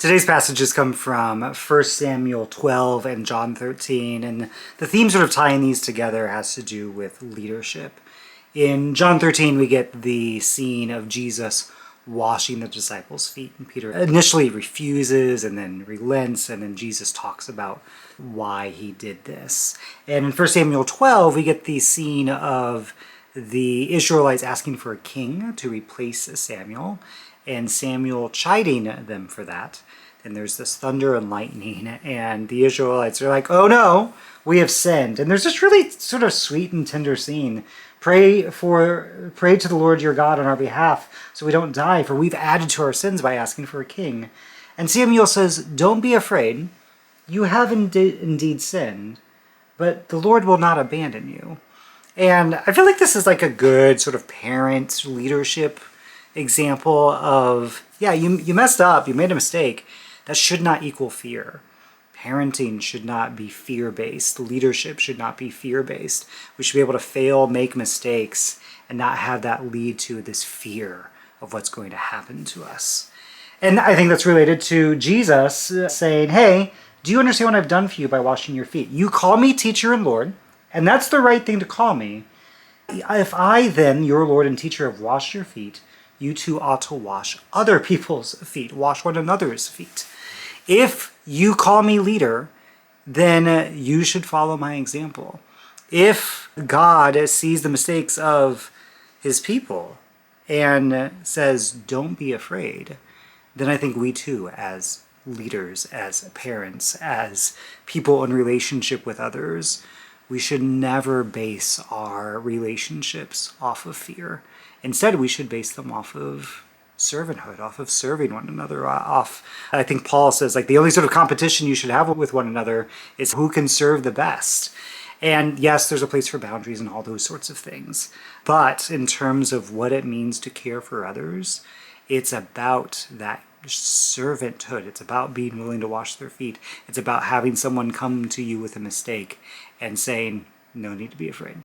Today's passages come from 1 Samuel 12 and John 13, and the theme sort of tying these together has to do with leadership. In John 13, we get the scene of Jesus washing the disciples' feet, and Peter initially refuses and then relents, and then Jesus talks about why he did this. And in 1 Samuel 12, we get the scene of the Israelites asking for a king to replace Samuel, and Samuel chiding them for that. And there's this thunder and lightning, and the Israelites are like, oh no, we have sinned. And there's this really sort of sweet and tender scene. Pray to the Lord your God on our behalf so we don't die, for we've added to our sins by asking for a king. And Samuel says, don't be afraid. You have indeed sinned, but the Lord will not abandon you. And I feel like this is like a good sort of parent leadership example of, yeah, you messed up, you made a mistake. That should not equal fear. Parenting should not be fear-based. Leadership should not be fear-based. We should be able to fail, make mistakes, and not have that lead to this fear of what's going to happen to us. And I think that's related to Jesus saying, hey, do you understand what I've done for you by washing your feet? You call me teacher and Lord, and that's the right thing to call me. If I then, your Lord and teacher, have washed your feet, you too ought to wash other people's feet, wash one another's feet. If you call me leader, then you should follow my example. If God sees the mistakes of his people and says, don't be afraid, then I think we too, as leaders, as parents, as people in relationship with others, we should never base our relationships off of fear. Instead, we should base them off of servanthood, off of serving one another, I think Paul says, like, the only sort of competition you should have with one another is who can serve the best. And yes, there's a place for boundaries and all those sorts of things. But in terms of what it means to care for others, it's about that servanthood. It's about being willing to wash their feet. It's about having someone come to you with a mistake and saying, no need to be afraid.